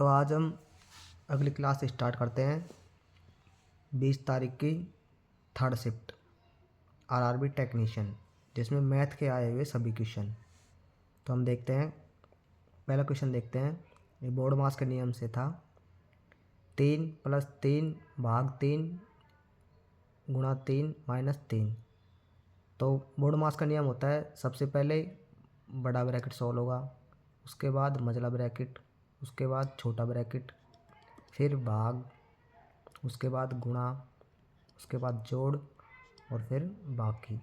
तो आज हम अगली क्लास स्टार्ट करते हैं 20 तारीख की थर्ड शिफ्ट आरआरबी टेक्नीशियन, जिसमें मैथ के आए हुए सभी क्वेश्चन। तो हम देखते हैं, पहला क्वेश्चन देखते हैं। ये बोर्ड मास के नियम से था। 3 + 3 भाग 3 गुणा 3 माइनस 3। तो बोर्ड मास का नियम होता है, सबसे पहले बड़ा ब्रैकेट सॉल्व होगा, उसके बाद मझला ब्रैकेट, उसके बाद छोटा ब्रैकेट, फिर भाग, उसके बाद गुणा, उसके बाद जोड़ और फिर बाकी।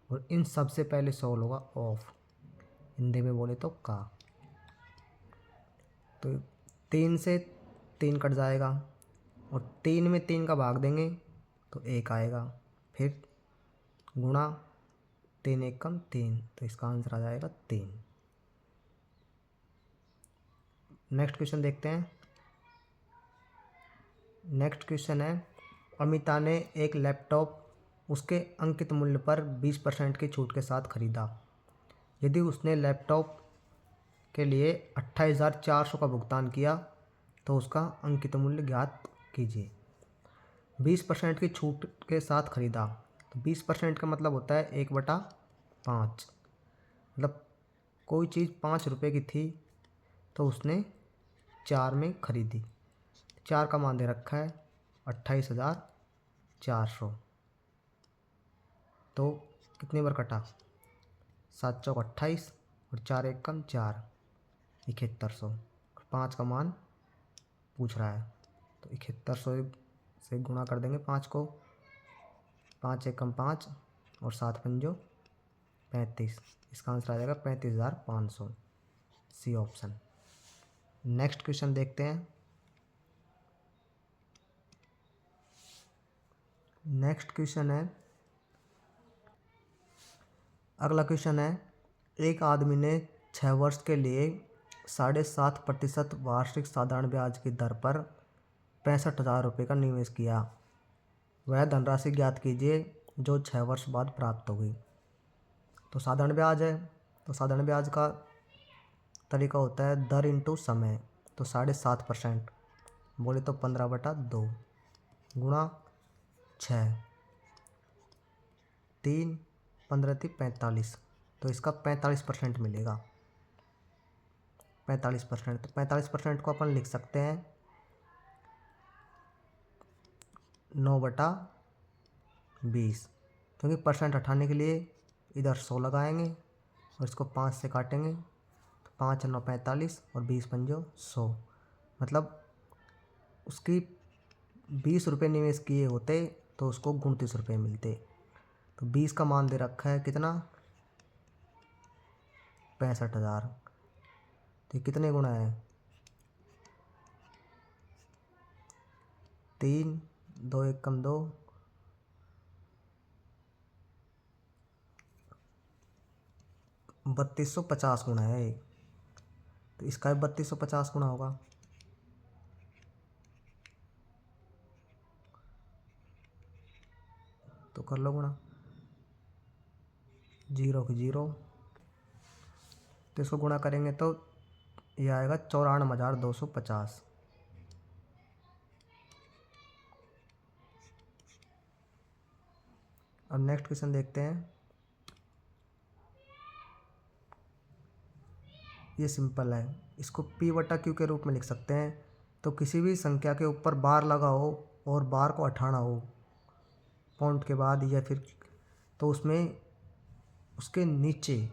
और इन सब से पहले सॉल्व होगा ऑफ, हिंदी में बोले तो का। तो 3 से 3 कट जाएगा और 3 में 3 का भाग देंगे तो 1 आएगा। फिर गुणा 3 1 कम 3, तो इसका आंसर आ जाएगा 3। नेक्स्ट क्वेश्चन देखते हैं। नेक्स्ट क्वेश्चन है, अमिता ने एक लैपटॉप उसके अंकित मूल्य पर 20% की छूट के साथ खरीदा। यदि उसने लैपटॉप के लिए 28,400 का भुगतान किया तो उसका अंकित मूल्य ज्ञात कीजिए। 20% की छूट के साथ खरीदा, तो 20% का मतलब होता है 1/5। मतलब कोई चीज़ 5 रुपये की थी तो उसने 4 में खरीदी। 4 का मान दे रखा है 28,400। तो कितनी बार कटा? 7 चौक 28 और 4 1 कम 4, 7100। 5 का मान पूछ रहा है तो 7100 से गुणा कर देंगे 5 को। 5 1 कम 5 और 7 पंजो 35। इसका आंसर आ जाएगा 35,500, सी ऑप्शन। नेक्स्ट क्वेश्चन देखते हैं। नेक्स्ट क्वेश्चन है, अगला क्वेश्चन है, एक आदमी ने 6 वर्ष के लिए 7.5% वार्षिक साधारण ब्याज की दर पर 65,000 रुपये का निवेश किया। वह धनराशि ज्ञात कीजिए जो 6 वर्ष बाद प्राप्त होगी। तो साधारण ब्याज है, तो साधारण ब्याज का तरीका होता है दर इंटू समय। तो 7.5% बोले तो 15/2 गुणा 6, 3 15 × 45, तो इसका 45% मिलेगा। 45%, तो 45% को अपन लिख सकते हैं 9/20, क्योंकि परसेंट हटाने के लिए इधर 100 लगाएंगे और इसको 5 से काटेंगे तो 5 9 45 और 20 पंजो 100। मतलब उसकी 20 रुपये निवेश किए होते तो उसको 29 रुपये मिलते। तो 20 का मान दे रखा है कितना? 65,000। तो कितने गुना है? 3 2 1 कम 2, 3250 गुना है। तो इसका 3250 गुना होगा। तो कर लो गुणा, 0 की 0, तो इसको गुणा करेंगे तो ये आएगा 94,250। अब नेक्स्ट क्वेश्चन देखते हैं। ये सिंपल है, इसको P/Q के रूप में लिख सकते हैं। तो किसी भी संख्या के ऊपर बार लगा हो और बार को हटाना हो पॉइंट के बाद या फिर, तो उसमें उसके नीचे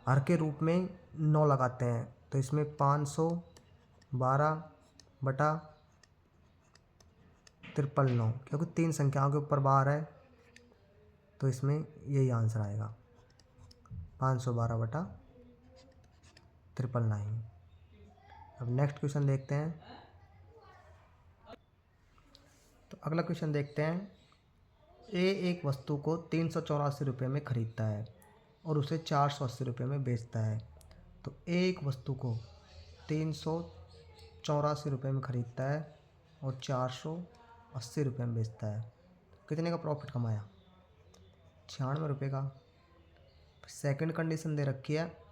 हर के रूप में 9 लगाते हैं। तो इसमें 512/9, क्योंकि 3 संख्याओं के ऊपर बार है तो इसमें यही आंसर आएगा 512/999। अब नेक्स्ट क्वेश्चन देखते हैं। तो अगला क्वेश्चन देखते हैं। ए एक वस्तु को 384 रुपये में खरीदता है और उसे 480 रुपये में बेचता है। तो ए एक वस्तु को 384 रुपये में खरीदता है और 480 रुपये में बेचता है। कितने का प्रॉफिट कमाया? 96 रुपये का। सेकंड कंडीशन दे रखी है,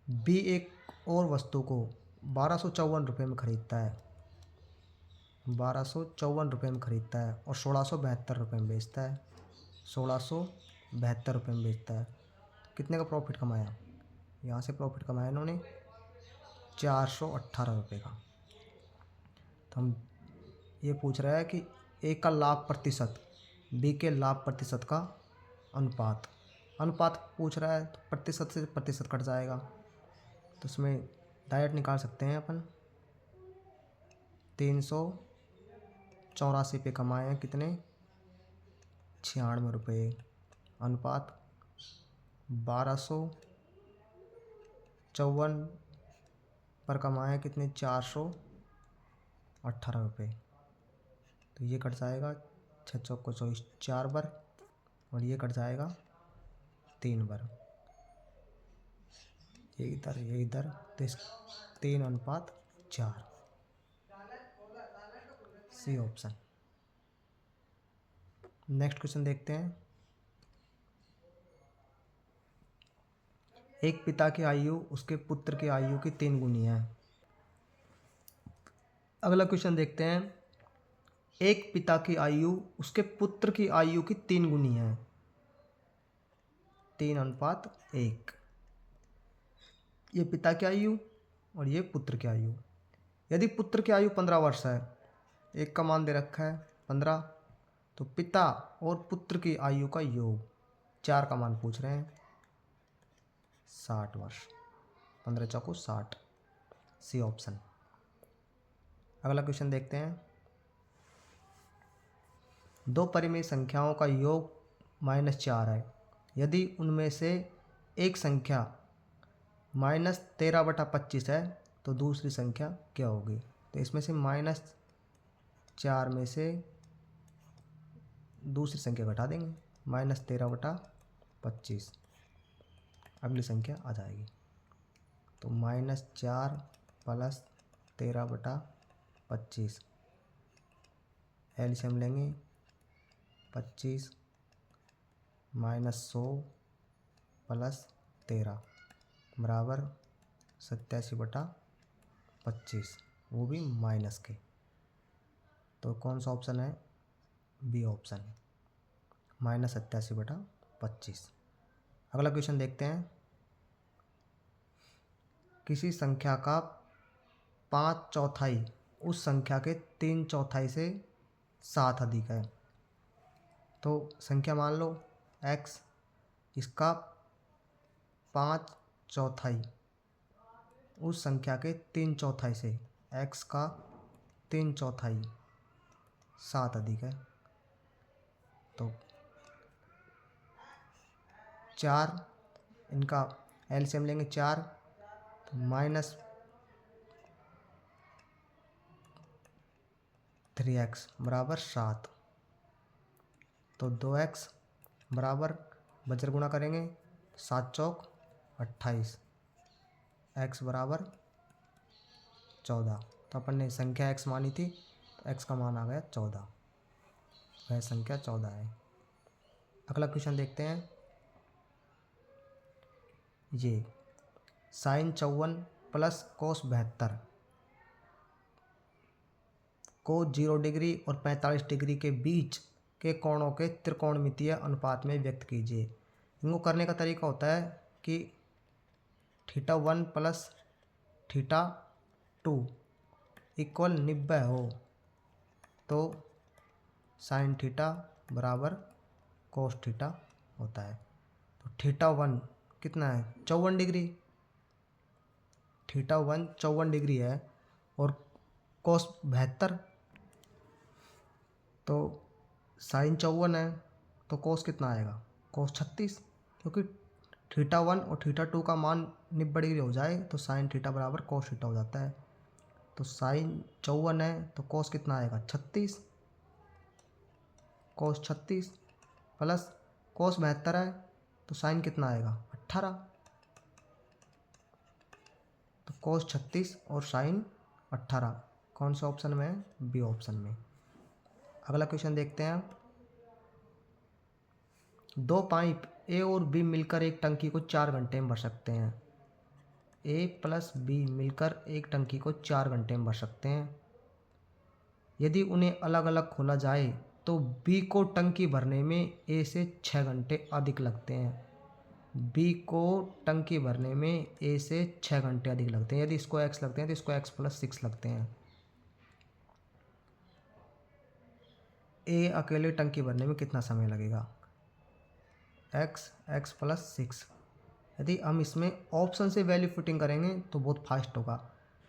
बी एक और वस्तु को ₹1254 में ख़रीदता है, ₹1254 में ख़रीदता है और ₹1672 में बेचता है, ₹1672 में बेचता है। कितने का प्रॉफिट कमाया? यहाँ से प्रॉफिट कमाया इन्होंने ₹418 का। तो हम ये पूछ रहा है कि ए का लाभ प्रतिशत, बी के लाभ प्रतिशत का अनुपात। अनुपात पूछ रहा है तो प्रतिशत से प्रतिशत कट जाएगा, तो इसमें डायरेक्ट निकाल सकते हैं अपन। 384 पे कमाए हैं कितने? ₹96। अनुपात 1254 पर कमाए हैं कितने? ₹418। तो ये कट जाएगा 6 चौको 24, 4 बार, और ये कट जाएगा 3 बार। ये इधर तो 3:4। C option. नेक्स्ट क्वेश्चन देखते हैं। एक पिता की आयु उसके पुत्र की आयु की 3 गुनी है। अगला क्वेश्चन देखते हैं। एक पिता की आयु उसके पुत्र की आयु की 3 गुनी है, 3:1। ये पिता की आयु और ये पुत्र की आयु। यदि पुत्र की आयु 15 वर्ष है, एक का मान दे रखा है 15, तो पिता और पुत्र की आयु का योग 4 का मान पूछ रहे हैं, 60 वर्ष। 15 चौको 60, सी ऑप्शन। अगला क्वेश्चन देखते हैं। दो परिमेय संख्याओं का योग -4 है। यदि उनमें से एक संख्या -13/25 है तो दूसरी संख्या क्या होगी? तो इसमें से -4 में से दूसरी संख्या घटा देंगे, -13/25, अगली संख्या आ जाएगी। तो -4 + 13/25, एलसीएम लेंगे, 25 -100 + 13 बराबर 87/25, वो भी माइनस के। तो कौन सा ऑप्शन है? B option, -87/25। अगला क्वेश्चन देखते हैं। किसी संख्या का 5/4 उस संख्या के 3/4 से 7 अधिक है। तो संख्या मान लो x, इसका 5/4 उस संख्या के 3/4 से, x का 3/4 7 अधिक है। तो 4, इनका एलसीएम लेंगे 4, तो -3x बराबर 7। तो 2x बराबर बजर गुणा करेंगे, 7 चौक 28, x बराबर 14। तो अपन ने संख्या x मानी थी, तो x का मान आ गया 14, वह संख्या 14 है। अगला क्वेश्चन देखते हैं। ये sin 54 + cos 72 को 0 डिग्री और 45 डिग्री के बीच के कोणों के त्रिकोणमितीय अनुपात में व्यक्त कीजिए। इनको करने का तरीका होता है कि θ1 + θ2 = 90 हो तो sin θ बराबर cos θ होता है। तो θ1 कितना है? 54 डिग्री। θ1 54 डिग्री है और cos 72, तो sin 54 है तो cos कितना आएगा? cos 36, क्योंकि θ1 और θ2 का मान 90 डिग्री हो जाए तो sin θ बराबर cos θ हो जाता है। तो sin 54 है तो cos कितना आएगा? 36, cos 36 प्लस cos 72 है तो sin कितना आएगा? 18। तो cos 36 और sin 18 कौन से ऑप्शन में है? बी ऑप्शन में। अगला क्वेश्चन देखते हैं। दो पाइप ए और बी मिलकर एक टंकी को 4 घंटे में भर सकते हैं। ए प्लस बी मिलकर एक टंकी को 4 घंटे में भर सकते हैं। यदि उन्हें अलग अलग खोला जाए तो बी को टंकी भरने में ए से 6 घंटे अधिक लगते हैं। बी को टंकी भरने में ए से 6 घंटे अधिक लगते हैं। यदि इसको एक्स लगते हैं तो इसको एक्स प्लस 6 लगते हैं। ए अकेले टंकी भरने में कितना समय लगेगा? X plus 6। यदि हम इसमें ऑप्शन से वैल्यू फिटिंग करेंगे तो बहुत फास्ट होगा।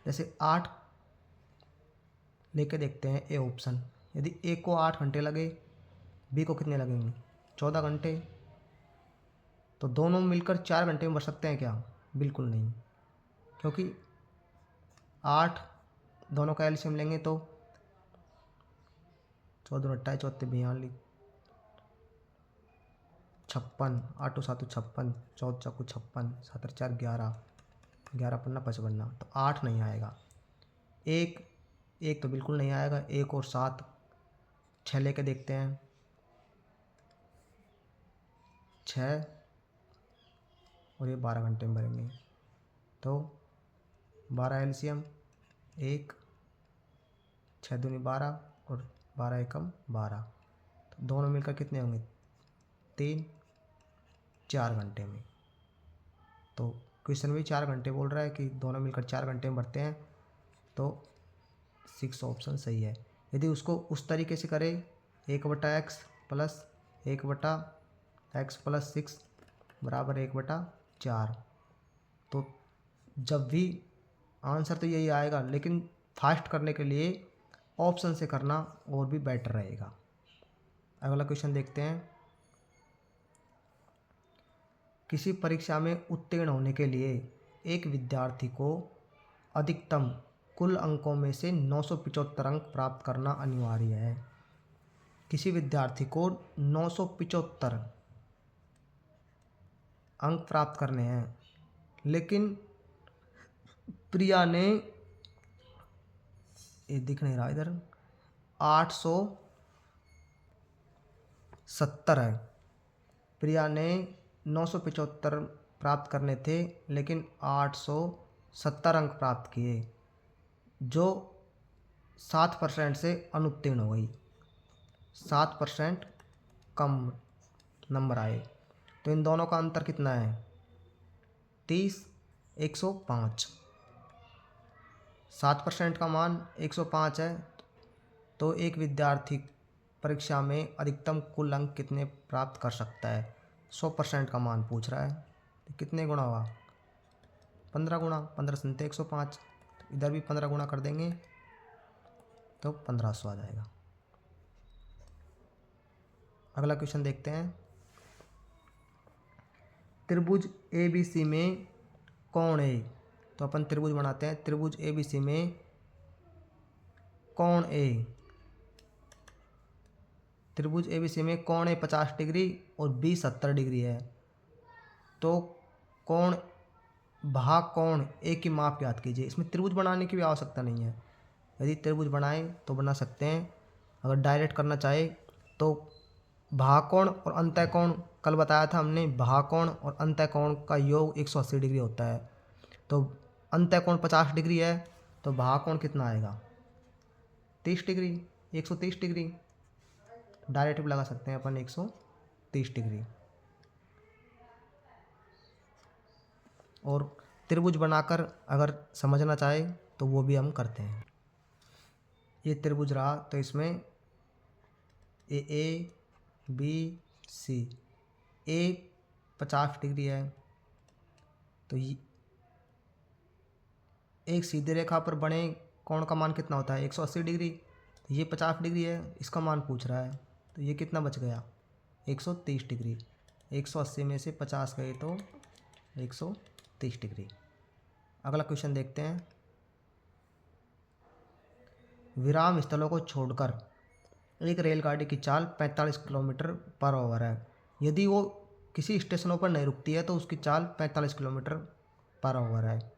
जैसे 8 लेके देखते हैं ए ऑप्शन। यदि ए को 8 घंटे लगे, बी को कितने लगेंगे? 14 घंटे। तो दोनों मिलकर 4 घंटे में भर सकते हैं क्या? बिल्कुल नहीं, क्योंकि 8 दोनों का एलसीएम लेंगे तो 14 28 चौथे 42 56 8 7 56 14 चौको 56 7 4 11 11 पन्ना 55। तो 8 नहीं आएगा। एक तो बिल्कुल नहीं आएगा। 1 और 7 6 लेके देखते हैं। 6 और ये 12 घंटे में भरेंगे तो 12 एलसीएम 1 6 दूनी 12 और 12 एकम 12। तो दोनों मिलकर कितने होंगे? 3 4 घंटे में। तो क्वेश्चन भी 4 घंटे बोल रहा है कि दोनों मिलकर 4 घंटे में भरते हैं, तो 6 ऑप्शन सही है। यदि उसको उस तरीके से करें 1/x प्लस 1/x प्लस 6 बराबर 1/4, तो जब भी आंसर तो यही आएगा, लेकिन फास्ट करने के लिए ऑप्शन से करना और भी बेटर रहेगा। अगला क्वेश्चन देखते हैं। किसी परीक्षा में उत्तीर्ण होने के लिए एक विद्यार्थी को अधिकतम कुल अंकों में से 975 अंक प्राप्त करना अनिवार्य है। किसी विद्यार्थी को 975 अंक प्राप्त करने हैं, लेकिन प्रिया ने, ये दिख नहीं रहा इधर, 870 है। प्रिया ने 975 प्राप्त करने थे, लेकिन 870 अंक प्राप्त किए, जो 7% से अनुत्तीर्ण हो गई। 7% कम नंबर आए। तो इन दोनों का अंतर कितना है? 30 105। 7% का मान 105 है। तो एक विद्यार्थी परीक्षा में अधिकतम कुल अंक कितने प्राप्त कर सकता है? 100% का मान पूछ रहा है, तो कितने गुना हुआ? 15 गुना। 15 सुनते 105, इधर भी 15 गुना कर देंगे तो 1500 आ जाएगा। अगला क्वेश्चन देखते हैं। त्रिभुज ABC में कोण ए, तो अपन त्रिभुज बनाते हैं। त्रिभुज ABC में कोण ए, त्रिभुज ABC में कोण ए 50 डिग्री और बी 70 डिग्री है। तो कोण भाग कोण ए की माप याद कीजिए। इसमें त्रिभुज बनाने की भी आवश्यकता नहीं है। यदि त्रिभुज बनाए तो बना सकते हैं। अगर डायरेक्ट करना चाहे तो भागकोण और अंतःकोण, कल बताया था हमने, भागकोण और अंतःकोण का योग 180 डिग्री होता है। तो अंतःकोण 50 डिग्री है, तो भागकोण कितना आएगा? 30 डिग्री, 130 डिग्री। डायरेक्ट भी लगा सकते हैं अपन 130 डिग्री। और त्रिभुज बनाकर अगर समझना चाहे तो वो भी हम करते हैं। ये त्रिभुज रहा, तो इसमें A B C, A 50 degree है, तो एक सीधी रेखा पर बने कोण का मान कितना होता है? 180 डिग्री। तो ये 50 डिग्री है, इसका मान पूछ रहा है, तो ये कितना बच गया? 130 डिग्री। 180 में से 50 गए तो 130 डिग्री। अगला क्वेश्चन देखते हैं। विराम स्थलों को छोड़कर एक रेलगाड़ी की चाल 45 किलोमीटर पर आवर है। यदि वो किसी स्टेशनों पर नहीं रुकती है तो उसकी चाल 45 किलोमीटर पर आवर है,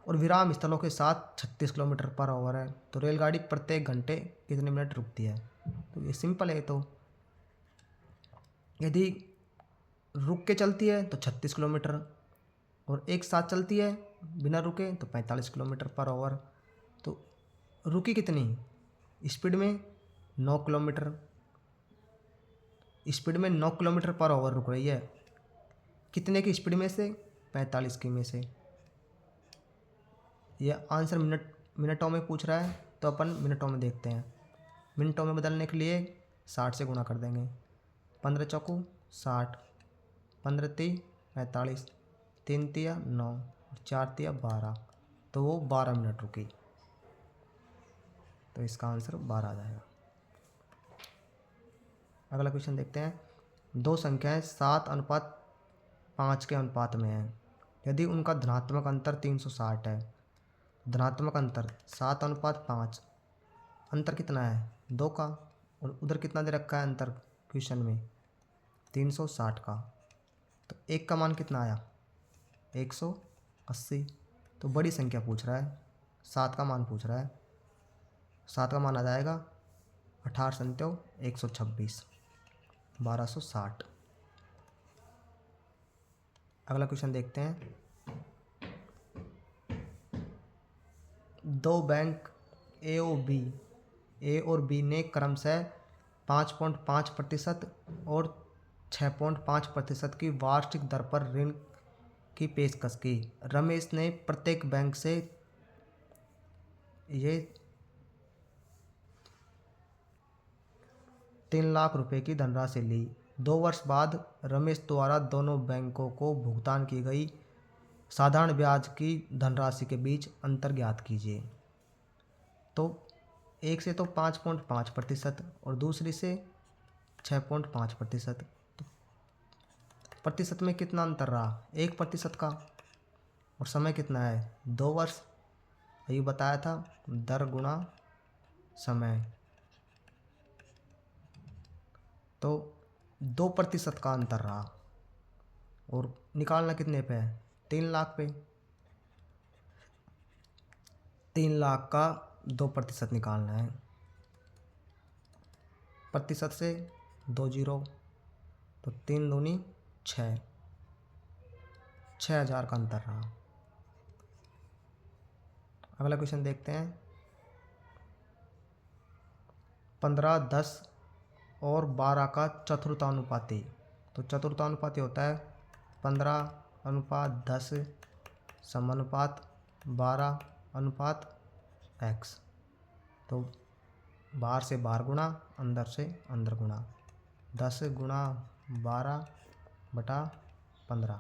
और विराम स्थलों के साथ 36 किलोमीटर पर आवर है। तो रेलगाड़ी प्रत्येक घंटे कितने मिनट रुकती है? तो ये सिंपल है। तो यदि रुक के चलती है तो 36 किलोमीटर, और एक साथ चलती है बिना रुके तो 45 किलोमीटर पर आवर। तो रुकी कितनी स्पीड में? 9 किलोमीटर। स्पीड में 9 किलोमीटर पर आवर रुक रही है। कितने की स्पीड में से? 45 की में से। यह आंसर मिनटों में पूछ रहा है, तो अपन मिनटों में देखते हैं। मिनटों में बदलने के लिए 60 से गुणा कर देंगे। 15 चौकू 60, 15 × 45, 3 × 9, 4 × 12, तो वो 12 मिनट रुकी। तो इसका आंसर 12 आ जाएगा। अगला क्वेश्चन देखते हैं। दो संख्याएं 7:5 के अनुपात में हैं। यदि उनका धनात्मक अंतर 360 है। धनात्मक अंतर 7:5, अंतर कितना है? 2 का। और उधर कितना दे रखा है अंतर क्वेश्चन में? 360 का। तो एक का मान कितना आया? 180। तो बड़ी संख्या पूछ रहा है, 7 का मान पूछ रहा है। 7 का मान आ जाएगा 18 × 126, 1260। अगला क्वेश्चन देखते हैं। दो बैंक ए और बी ने क्रमशः 5.5% और 6.5% की वार्षिक दर पर ऋण की पेशकश की। रमेश ने प्रत्येक बैंक से ये 3 लाख रुपए की धनराशि ली। 2 वर्ष बाद रमेश द्वारा दोनों बैंकों को भुगतान की गई साधारण ब्याज की धनराशि के बीच अंतर ज्ञात कीजिए। तो एक से तो 5.5% और दूसरी से 6.5%। तो प्रतिशत में कितना अंतर रहा? 1% का। और समय कितना है? 2 वर्ष। ये बताया था, दर गुणा समय। तो 2% का अंतर रहा। और निकालना कितने पे है? 3 लाख पे। 3 लाख का 2% निकालना है। प्रतिशत से 2 जीरो, तो 3 दूनी 6, 6,000 का अंतर रहा। अगला क्वेश्चन देखते हैं। 15, 10 और 12 का चतुर्थानुपाती। तो चतुर्थानुपाती होता है 15:10 समानुपात 12:x। तो बाहर से बाहर गुणा, अंदर से अंदर गुणा। 10 × 12/15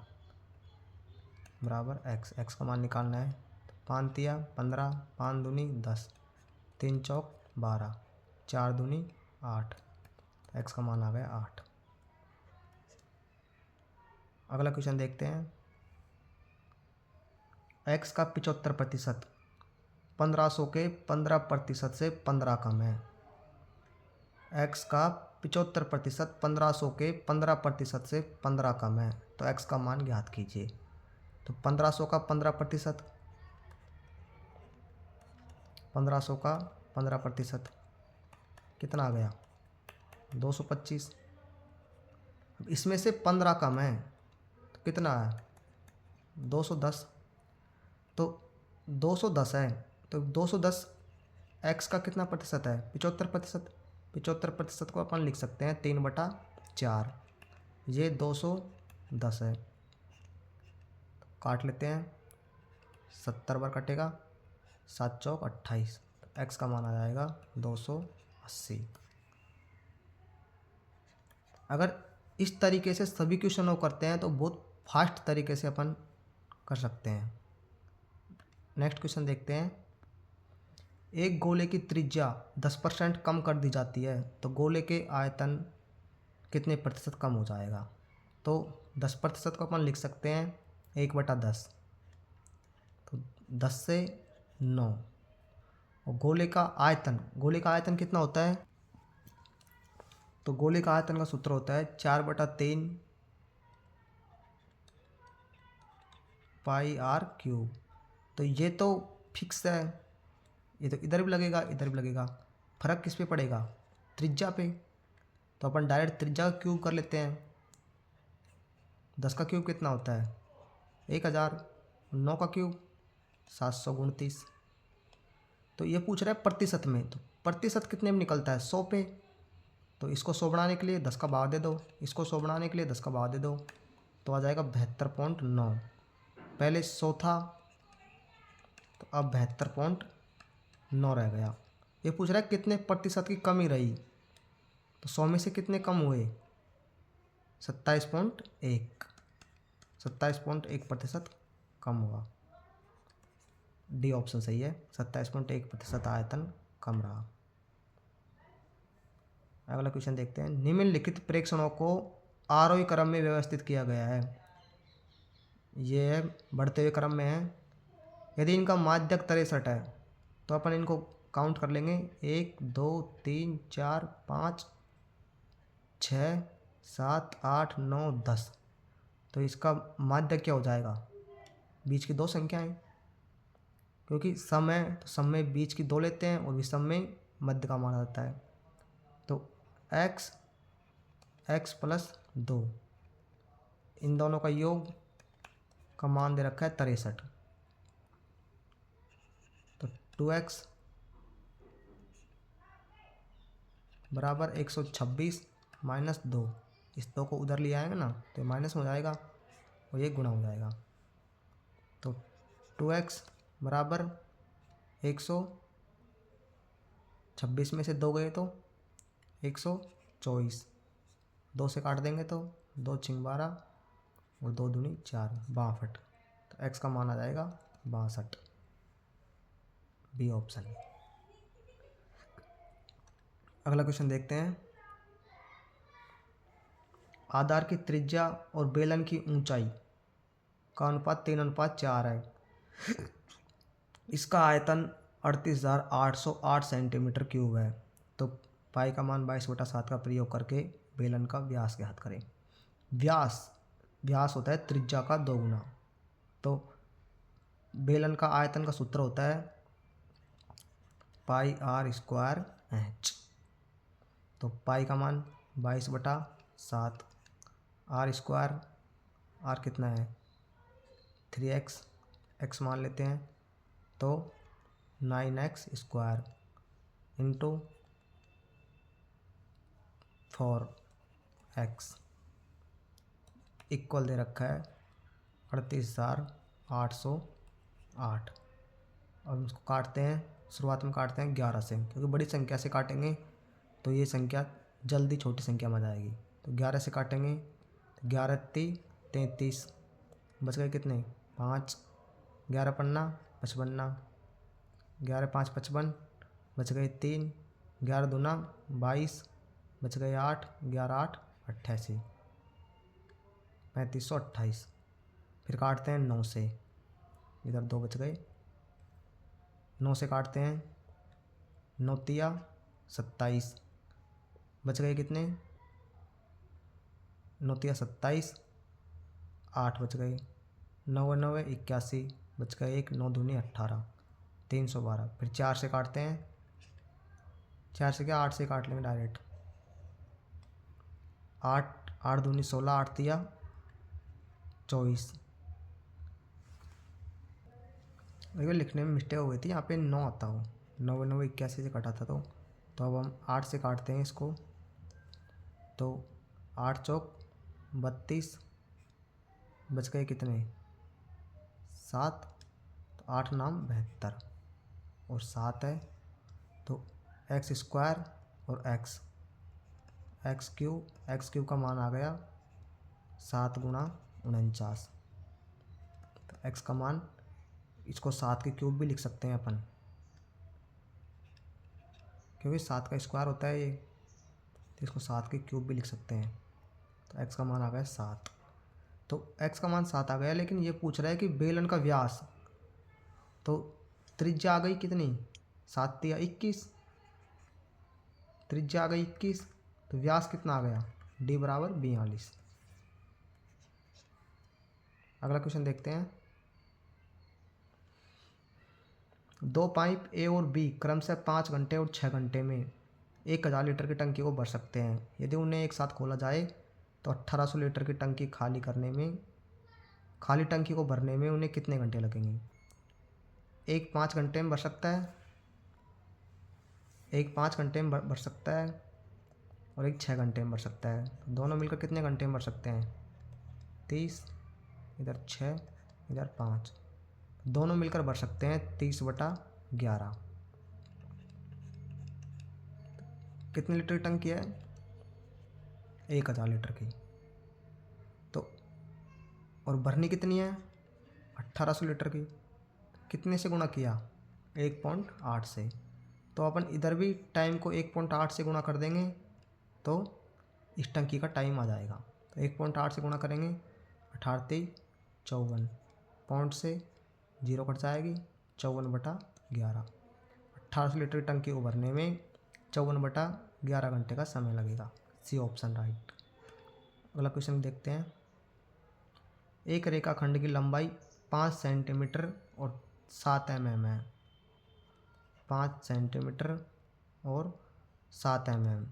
बराबर x। x का मान निकालना है। 5 × 15, 5 दूनी 10, 3 चौक 12, 4 दूनी 8। x का मान आ गया 8। अगला क्वेश्चन देखते हैं। x का 75% 1500 के 15% से 15 कम है। x का 75% 1500 के 15% से 15 कम है। तो x का मान ज्ञात कीजिए। तो 1500 का 15%, 1500 का 15% कितना आ गया? 225। अब इसमें से 15 कम है, तो कितना है? 210। तो 210 है, तो 210 x का कितना प्रतिशत है? 75%। 75% को अपन लिख सकते हैं 3/4। ये 210 है। काट लेते हैं, 70 बार कटेगा, 7 चौक 28। x का मान आ जाएगा 280। अगर इस तरीके से सभी क्वेश्चनों करते हैं तो बहुत फास्ट तरीके से अपन कर सकते हैं। नेक्स्ट क्वेश्चन देखते हैं। एक गोले की त्रिज्या 10% कम कर दी जाती है तो गोले के आयतन कितने प्रतिशत कम हो जाएगा? तो 10% को अपन लिख सकते हैं 1/10। तो 10 से 9। और गोले का आयतन कितना होता है? तो गोले का आयतन का सूत्र होता है 4/3 πr³। तो ये तो फिक्स है, ये तो इधर भी लगेगा इधर भी लगेगा। फर्क किस पे पड़ेगा? त्रिज्या पे। तो अपन डायरेक्ट त्रिज्या का क्यूब कर लेते हैं। 10 का क्यूब कितना होता है? 1000। 9 का क्यूब 729। तो ये पूछ रहा है प्रतिशत में, तो प्रतिशत कितने में निकलता है? 100 पे। तो इसको 100 बनाने के लिए 10 का भाग दे दो, इसको 100 बनाने के लिए 10 का भाग दे दो, तो आ जाएगा 72.9। पहले 100 था तो अब 72.9 रह गया। ये पूछ रहा है कितने प्रतिशत की कमी रही, तो 100 में से कितने कम हुए? 27.1। 27.1% कम हुआ। डी ऑप्शन सही है, 27.1% आयतन कम रहा। अगला क्वेश्चन देखते हैं। निम्नलिखित प्रेक्षणों को आरोही क्रम में व्यवस्थित किया गया है। ये बढ़ते हुए क्रम में है। यदि इनका माध्यक 63 है तो अपन इनको काउंट कर लेंगे, 1 2 3 4 5 6 7 8 9 10। तो इसका माध्यक क्या हो जाएगा? बीच की दो संख्याएं, क्योंकि सम है तो सम में बीच की दो लेते हैं और विषम में मध्य का माना जाता है। तो x प्लस 2, इन दोनों का योग का मान दे रखा है 63। तो 2x बराबर 126 माइनस 2। इस 2 को उधर ले आएंगे ना तो ये माइनस हो जाएगा और ये गुणा हो जाएगा। तो 2x बराबर 126 में से 2 गए तो 124, 2 से काट देंगे तो 2 छिंग 12 और 2 दूनी 4, 62। तो x का मान आ जाएगा 62। B option. अगला क्वेश्चन देखते हैं। आधार की त्रिज्या और बेलन की ऊंचाई का अनुपात 3:4 है। इसका आयतन 38,808 सेंटीमीटर क्यूब है। तो पाई का मान 22/7 का प्रयोग करके बेलन का व्यास ज्ञात करें। व्यास होता है त्रिज्या का 2 गुना। तो बेलन का आयतन का सूत्र होता है पाई r स्क्वायर h। तो पाई का मान 22/7, r स्क्वायर, r कितना है 3x, x मान लेते हैं तो 9x square into 4x equal दे रखा है 38,808। अब इसको काटते हैं, शुरुआत में काटते हैं 11 से, क्योंकि बड़ी संख्या से काटेंगे तो ये संख्या जल्दी छोटी संख्या में आ जाएगी। तो 11 से काटेंगे तो 11 33, बच गए कितने 5, 11 पन्ना 55, 11 5 55, बच गए 3, 11 दूना 22, बच गए 8, 11 8 88, 3528। फिर काटते हैं 9 से, इधर 2 बच गए, 9 से काटते हैं 9 तिया 27, बच गए कितने 9 तिया 27, 8 बच गए, 9 9 81, बच गए 1, 9 दूनी 18, 312। फिर 4 से काटते हैं, 4 से क्या 8 से काट लेंगे डायरेक्ट, 8 8 दूनी 16, 8 तिया 24। देखो लिखने में मिस्टेक हो गई थी, यहाँ पे 9 आता हो, 9 9 81 से कटा था। तो अब हम 8 से काटते हैं इसको, तो 8 चौक 32, बच गए कितने 7, तो 8 नाम 72 और 7 है तो एक्स स्क्वायर और एक्स क्यूब का मान आ गया 7 गुणा 49। तो एक्स का मान, इसको 7 के क्यूब भी लिख सकते हैं अपन, क्योंकि 7 का स्क्वायर होता है ये, तो इसको 7 के क्यूब भी लिख सकते हैं। तो एक्स का मान आ गया 7। तो एक्स का मान 7 आ गया, लेकिन ये पूछ रहा है कि बेलन का व्यास, तो त्रिज्या आ गई कितनी 7 तिया 21, त्रिज्या आ गई 21, तो व्यास कितना आ गया डी बराबर 42। अगला क्वेश्चन देखते हैं। 2 पाइप ए और बी क्रमशः 5 घंटे और 6 घंटे में 1000 लीटर की टंकी को भर सकते हैं। यदि उन्हें एक साथ खोला जाए तो 1800 लीटर की टंकी खाली टंकी को भरने में उन्हें कितने घंटे लगेंगे? एक 5 घंटे में भर सकता है, एक 5 घंटे में भर सकता है और एक 6 घंटे में भर सकता है। तो दोनों मिलकर कितने घंटे में भर सकते हैं? 30, इधर 6, इधर 5, दोनों मिलकर भर सकते हैं 30/11। कितने लीटर की टंकी है? 1000 लीटर की। तो और भरनी कितनी है? 1800 लीटर की। कितने से गुणा किया? 1.8 से। तो अपन इधर भी टाइम को 1.8 से गुणा कर देंगे तो इस टंकी का टाइम आ जाएगा। तो 1.8 से गुणा करेंगे, 18×3 = 54, पॉइंट से 0 कट जाएगी, 54/11। 1800 लीटर की टंकी को भरने में 54/11 घंटे का समय लगेगा। C option right. अगला क्वेश्चन देखते हैं। एक रेखाखंड की लंबाई 5 सेंटीमीटर और 7 mm है। 5 सेंटीमीटर और 7 mm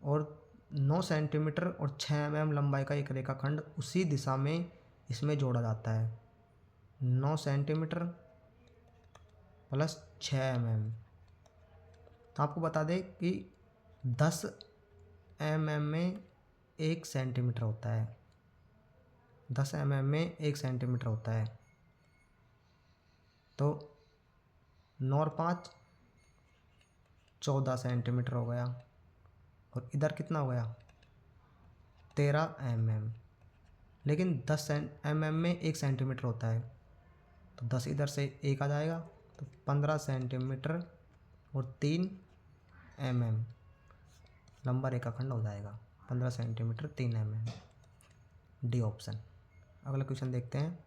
और 9 सेंटीमीटर और 6 mm लंबाई का एक रेखाखंड उसी दिशा में इसमें जोड़ा जाता है। 9 सेंटीमीटर प्लस 6 mm। तो आपको बता दें कि 10 mm में 1 सेंटीमीटर होता है। 10 mm में 1 सेंटीमीटर होता है। तो 9 और 5 14 सेंटीमीटर हो गया और इधर कितना हो गया? 13 mm। लेकिन 10 mm में 1 सेंटीमीटर होता है तो 10 इधर से 1 आ जाएगा, तो 15 सेंटीमीटर और 3 mm लंबा रेखाखंड हो जाएगा। 15 सेंटीमीटर 3 mm, डी ऑप्शन। अगला क्वेश्चन देखते हैं।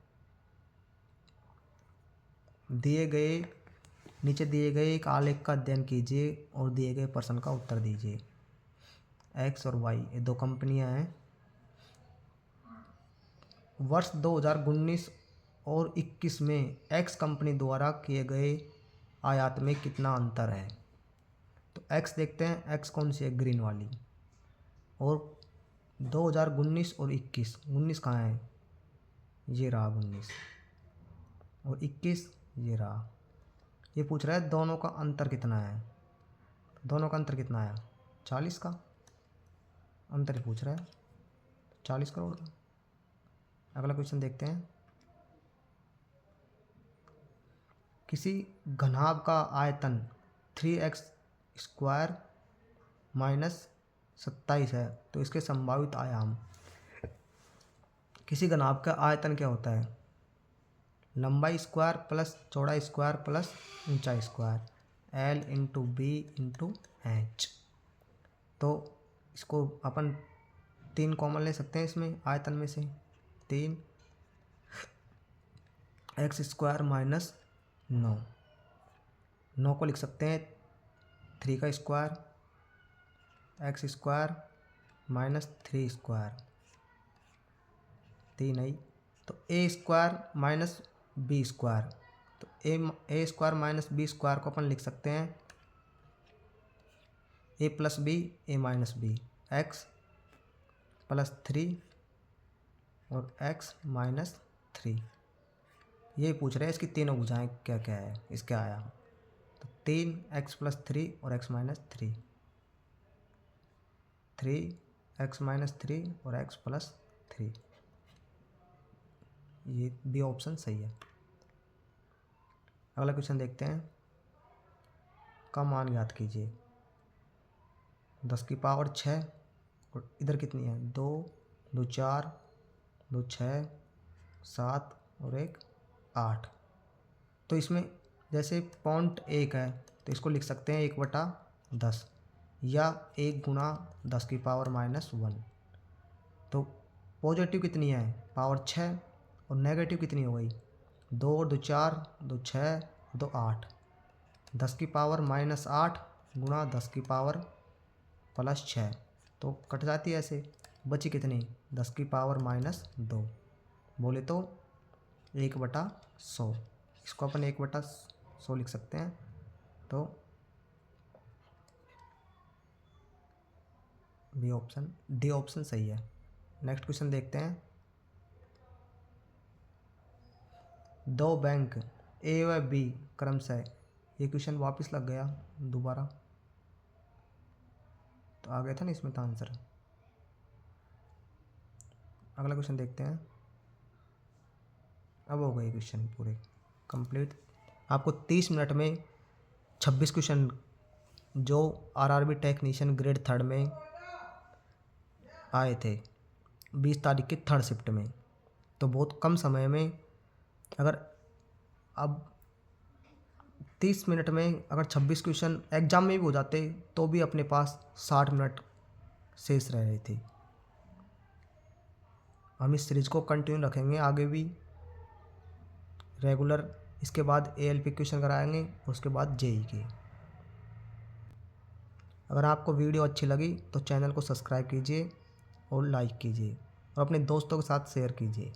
नीचे दिए गए एक आलेख का अध्ययन कीजिए और दिए गए प्रश्न का उत्तर दीजिए। एक्स और वाई ये दो कंपनियां हैं। वर्ष 2019 और 21 में एक्स कंपनी द्वारा किए गए आयात में कितना अंतर है? तो एक्स देखते हैं, एक्स कौन सी है? ग्रीन वाली। और 2019 और 21, 19 कहाँ है? ये रहा 19 और 21 ये रहा। ये पूछ रहा है दोनों का अंतर कितना है। दोनों का अंतर कितना आया? 40 का अंतर पूछ रहा है, 40 करोड़ का। अगला क्वेश्चन देखते हैं। किसी घनाभ का आयतन 3x² - 27 है तो इसके संभावित आयाम। किसी घनाभ का आयतन क्या होता है? लंबाई स्क्वायर प्लस चौड़ाई स्क्वायर प्लस ऊंचाई स्क्वायर, L/B/H। तो इसको अपन 3 कॉमन ले सकते हैं इसमें आयतन में से। 3x² - 9, 9 को लिख सकते हैं 3 का स्क्वायर, x² - 3 स्क्वायर, 3 आई। तो a² - b स्क्वायर, तो a² - b स्क्वायर को अपन लिख सकते हैं a + b a - b, x + 3 और x - 3। ये पूछ रहे हैं इसकी तीनों भुजाएं क्या क्या है, इसके आया। तो 3x + 3 और x - 3, 3x - 3 और x + 3। ये बी ऑप्शन सही है। अगला क्वेश्चन देखते हैं। का मान ज्ञात कीजिए। 10⁶ और इधर कितनी है? 2, 2 4, 2 6, 7 और 1 8। तो इसमें जैसे 0.1 है तो इसको लिख सकते हैं 1/10 या 1 × 10⁻⁻1। तो पॉजिटिव कितनी है? पावर 6 और नेगेटिव कितनी हो गई? 2 और 2 4, 2 6, 2 8। 10⁻⁻8 × 10⁻+6 तो कट जाती है ऐसे। बची कितनी? 10⁻−2। बोले तो 1/100। इसको अपन 1/100 लिख सकते हैं। तो बी ऑप्शन, डी ऑप्शन सही है। नेक्स्ट क्वेश्चन देखते हैं। दो बैंक ए व बी क्रमशः, ये क्वेश्चन वापस लग गया दोबारा, तो आ गया था ना इसमें तो आंसर। अगला क्वेश्चन देखते हैं। अब हो गए क्वेश्चन पूरे कंप्लीट। आपको 30 मिनट में 26 क्वेश्चन जो आरआरबी टेक्नीशियन ग्रेड 3 में आए थे 20 तारीख की 3rd शिफ्ट में, तो बहुत कम समय में, अगर अब 30 मिनट में अगर 26 क्वेश्चन एग्जाम में भी हो जाते तो भी अपने पास 60 मिनट शेष रह रही थी। हम इस सीरीज को कंटिन्यू रखेंगे आगे भी रेगुलर। इसके बाद एएलपी क्वेश्चन कराएंगे, उसके बाद जेई के। अगर आपको वीडियो अच्छी लगी तो चैनल को सब्सक्राइब कीजिए और लाइक कीजिए और अपने दोस्तों के साथ शेयर कीजिए।